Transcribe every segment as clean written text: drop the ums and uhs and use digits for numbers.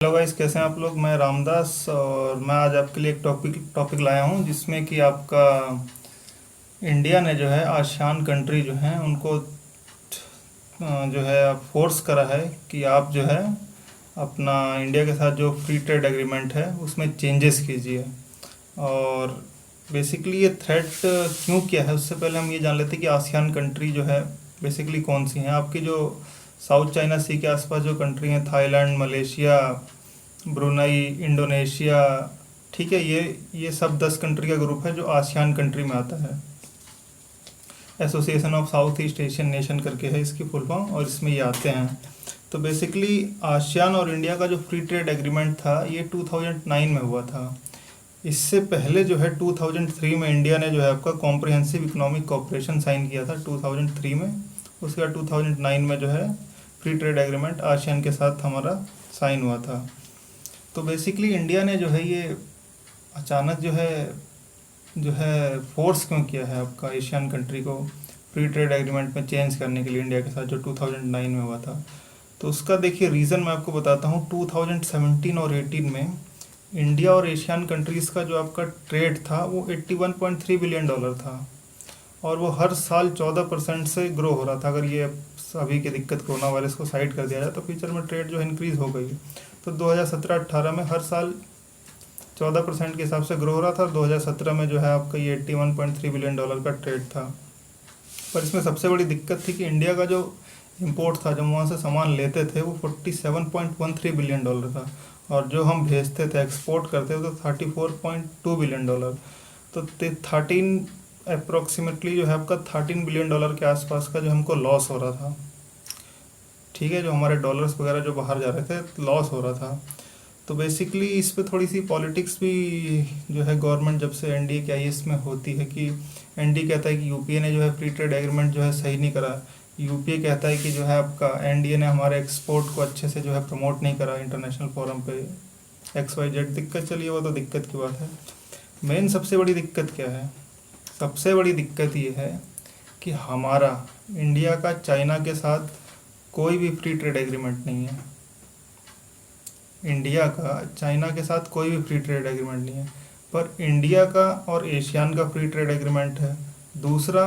Hello guys, कैसे हैं आप लोग। मैं रामदास और मैं आज आपके लिए एक टॉपिक लाया हूं जिसमें कि आपका इंडिया ने जो है आसियान कंट्री जो हैं उनको जो है फोर्स करा है कि आप जो है अपना इंडिया के साथ जो फ्री ट्रेड एग्रीमेंट है उसमें चेंजेस कीजिए। और बेसिकली ये थ्रेट क्यों किया है उससे पहले हम ये जान लेते हैं कि आसियान कंट्री जो है बेसिकली कौन सी हैं। आपकी जो साउथ चाइना सी के आसपास जो कंट्री हैं, थाईलैंड, मलेशिया, ब्रुनई, इंडोनेशिया, ठीक है, ये सब 10 कंट्री का ग्रुप है जो आसियान कंट्री में आता है। Association of south east Asian nation करके है इसकी फुल फॉर्म, और इसमें ये आते हैं। तो बेसिकली आसियान और इंडिया का जो फ्री ट्रेड एग्रीमेंट था ये 2009 में हुआ था। इससे पहले जो है 2003 में इंडिया ने जो है आपका कॉम्प्रिहेंसिव इकोनॉमिक कोऑपरेशन साइन किया था 2003 में। उसके बाद 2009 में जो है फ्री ट्रेड एग्रीमेंट आसियान के साथ हमारा साइन हुआ था। तो बेसिकली इंडिया ने जो है ये अचानक जो है फोर्स क्यों किया है आपका एशियन कंट्री को फ्री ट्रेड एग्रीमेंट में चेंज करने के लिए इंडिया के साथ जो 2009 में हुआ था। तो उसका देखिए रीज़न मैं आपको बताता हूँ। 2017 और 18 में इंडिया और एशियन कंट्रीज़ का जो आपका ट्रेड था वो 81.3 बिलियन डॉलर था, और वो हर साल 14% से ग्रो हो रहा था। अगर ये अभी की दिक्कत कोरोना वायरस को साइड कर दिया जाए तो फ्यूचर में ट्रेड जो है इंक्रीज़ हो गई। तो 2017-18 में हर साल 14% के हिसाब से ग्रो हो रहा था, और 2017 में जो है आपका ये 81.3 बिलियन डॉलर का ट्रेड था। पर इसमें सबसे बड़ी दिक्कत थी कि इंडिया का जो इंपोर्ट था, जब वहाँ से सामान लेते थे, वो 47.13 बिलियन डॉलर था, और जो हम भेजते थे, एक्सपोर्ट करते थे, तो 34.2 बिलियन डॉलर। तो 13 अप्रोक्सीमेटली जो है आपका 13 बिलियन डॉलर के आसपास का जो हमको लॉस हो रहा था। ठीक है, जो हमारे डॉलर्स वगैरह जो बाहर जा रहे थे लॉस हो रहा था। तो बेसिकली इस पे थोड़ी सी पॉलिटिक्स भी जो है गवर्नमेंट जब से एनडीए के आई इसमें होती है कि एनडीए कहता है कि यूपीए ने जो है फ्री ट्रेड एग्रीमेंट जो है सही नहीं करा। यूपीए कहता है कि जो है आपका एनडीए ने हमारे एक्सपोर्ट को अच्छे से जो है प्रमोट नहीं करा इंटरनेशनल फोरम पे। एक्स वाई जेड दिक्कत चलिए, वो तो दिक्कत की बात है। मेन सबसे बड़ी दिक्कत क्या है? सबसे बड़ी दिक्कत ये है कि हमारा इंडिया का चाइना के साथ कोई भी फ्री ट्रेड एग्रीमेंट नहीं है। इंडिया का चाइना के साथ कोई भी फ्री ट्रेड एग्रीमेंट नहीं है, पर इंडिया का और एशियन का फ्री ट्रेड एग्रीमेंट है। दूसरा,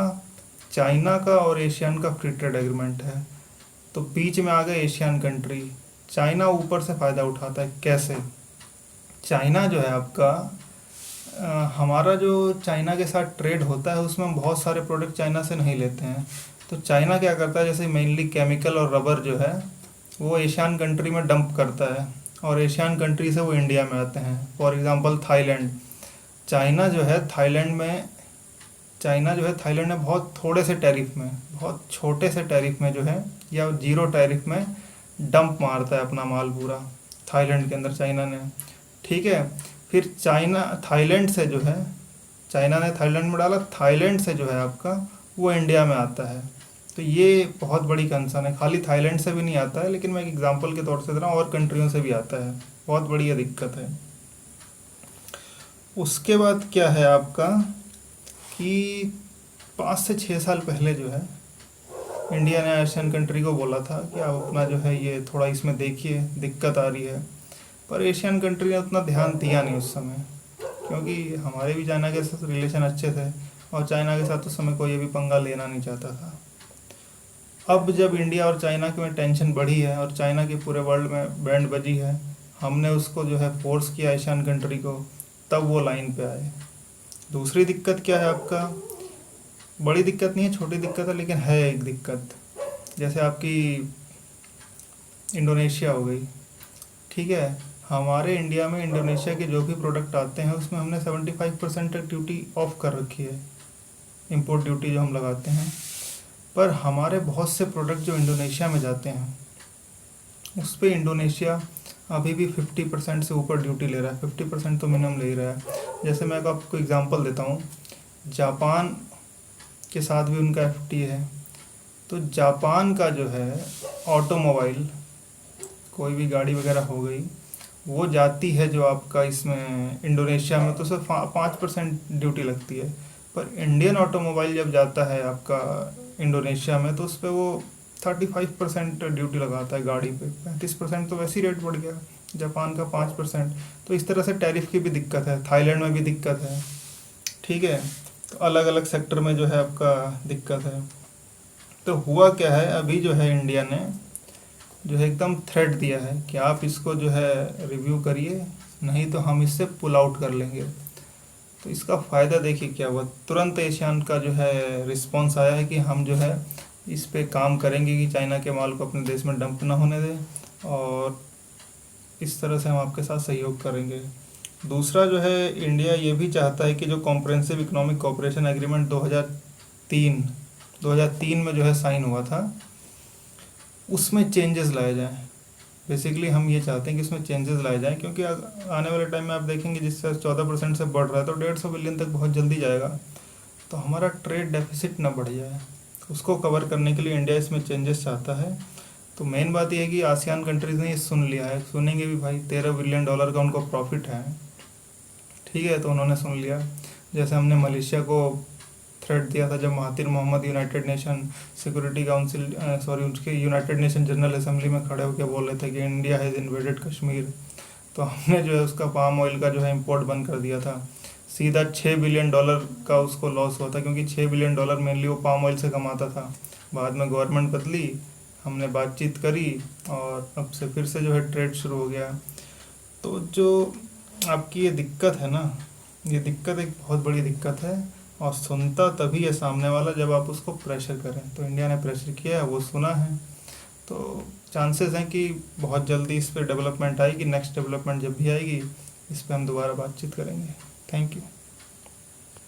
चाइना का और एशियन का फ्री ट्रेड एग्रीमेंट है। तो बीच में आ गए एशियन कंट्री। चाइना ऊपर से फ़ायदा उठाता है। कैसे? चाइना जो है आपका हमारा जो चाइना के साथ ट्रेड होता है उसमें हम बहुत सारे प्रोडक्ट चाइना से नहीं लेते हैं। तो चाइना क्या करता है, जैसे मेनली केमिकल और रबर जो है वो एशियन कंट्री में डंप करता है, और एशियन कंट्री से वो इंडिया में आते हैं। For example Thailand. चाइना जो है थाईलैंड में चाइना जो है थाईलैंड में बहुत थोड़े से टैरिफ में, बहुत छोटे से टैरिफ में जो है, या जीरो टैरिफ में डंप मारता है अपना माल पूरा थाईलैंड के अंदर चाइना ने। ठीक है, फिर थाईलैंड से जो है, चाइना ने थाईलैंड में डाला, थाईलैंड से जो है आपका वो इंडिया में आता है। तो ये बहुत बड़ी कंसर्न है। खाली थाईलैंड से भी नहीं आता है, लेकिन मैं एक एग्जांपल के तौर से दे रहा हूँ, और कंट्रियों से भी आता है। बहुत बड़ी ये दिक्कत है। उसके बाद क्या है आपका कि 5 से 6 साल पहले जो है इंडिया ने एशियन कंट्री को बोला था कि आप अपना जो है ये थोड़ा इसमें देखिए, दिक्कत आ रही है। पर एशियन कंट्री ने उतना ध्यान दिया नहीं उस समय, क्योंकि हमारे भी चाइना के साथ रिलेशन अच्छे थे, और चाइना के साथ उस समय कोई भी पंगा लेना नहीं चाहता था। अब जब इंडिया और चाइना की में टेंशन बढ़ी है और चाइना की पूरे वर्ल्ड में बैंड बजी है, हमने उसको जो है फोर्स किया एशियन कंट्री को, तब वो लाइन पे आए। दूसरी दिक्कत क्या है आपका? बड़ी दिक्कत नहीं है, छोटी दिक्कत है, लेकिन है एक दिक्कत। जैसे आपकी इंडोनेशिया हो गई। ठीक है, हमारे इंडिया में इंडोनेशिया के जो भी प्रोडक्ट आते हैं उसमें हमने 75% तक ड्यूटी ऑफ कर रखी है, इंपोर्ट ड्यूटी जो हम लगाते हैं। पर हमारे बहुत से प्रोडक्ट जो इंडोनेशिया में जाते हैं उस पर इंडोनेशिया अभी भी 50% से ऊपर ड्यूटी ले रहा है। 50% तो मिनिमम ले ही रहा है। जैसे मैं आपको एग्जांपल देता हूँ, जापान के साथ भी उनका एफटी है। तो जापान का जो है ऑटोमोबाइल, कोई भी गाड़ी वगैरह हो गई, वो जाती है जो आपका इसमें इंडोनेशिया में, तो सिर्फ 5% ड्यूटी लगती है। पर इंडियन ऑटोमोबाइल जब जाता है आपका इंडोनेशिया में, तो उस पर वो 35% ड्यूटी लगाता है गाड़ी पे। 35% तो वैसे ही रेट बढ़ गया। जापान का 5%। तो इस तरह से टैरिफ की भी दिक्कत है, थाईलैंड में भी दिक्कत है, ठीक है। तो अलग अलग सेक्टर में जो है आपका दिक्कत है। तो हुआ क्या है, अभी जो है इंडिया ने जो है एकदम थ्रेट दिया है कि आप इसको जो है रिव्यू करिए, नहीं तो हम इससे पुल आउट कर लेंगे। तो इसका फ़ायदा देखिए क्या हुआ, तुरंत एशियान का जो है रिस्पॉन्स आया है कि हम जो है इस पे काम करेंगे कि चाइना के माल को अपने देश में डंप ना होने दें, और इस तरह से हम आपके साथ सहयोग करेंगे। दूसरा जो है, इंडिया ये भी चाहता है कि जो कॉम्प्रहेंसिव इकोनॉमिक कोऑपरेशन एग्रीमेंट 2003 में जो है साइन हुआ था, उसमें चेंजेस लाए जाएं। बेसिकली हम ये चाहते हैं कि इसमें चेंजेस लाए जाएं, क्योंकि आने वाले टाइम में आप देखेंगे जिस तरह 14% से बढ़ रहा है, तो 150 बिलियन तक बहुत जल्दी जाएगा। तो हमारा ट्रेड डेफिसिट ना बढ़ जाए, उसको कवर करने के लिए इंडिया इसमें चेंजेस चाहता है। तो मेन बात यह है कि आसियान कंट्रीज़ ने ये सुन लिया है, सुनेंगे भी भाई, $13 बिलियन का उनको प्रॉफिट है, ठीक है। तो उन्होंने सुन लिया। जैसे हमने मलेशिया को थ्रेट दिया था जब Mahathir Mohamad United nation security council उसके यूनाइटेड नेशन जनरल असेंबली में खड़े होकर बोल रहे थे कि इंडिया हैज़ इन्वेडेड कश्मीर, तो हमने जो है उसका पाम ऑयल का जो है इंपोर्ट बंद कर दिया था। सीधा $6 बिलियन का उसको लॉस हुआ था, क्योंकि $6 बिलियन मेनली वो पाम ऑयल से कमाता था। बाद में गवर्नमेंट बदली, हमने बातचीत करी, और अब से फिर से जो है ट्रेड शुरू हो गया। तो जो आपकी ये दिक्कत है ना, ये दिक्कत एक बहुत बड़ी दिक्कत है, और सुनता तभी है सामने वाला जब आप उसको प्रेशर करें। तो इंडिया ने प्रेशर किया है, वो सुना है। तो चांसेस हैं कि बहुत जल्दी इस पर डेवलपमेंट आएगी। नेक्स्ट डेवलपमेंट जब भी आएगी, इस पर हम दोबारा बातचीत करेंगे। Thank you.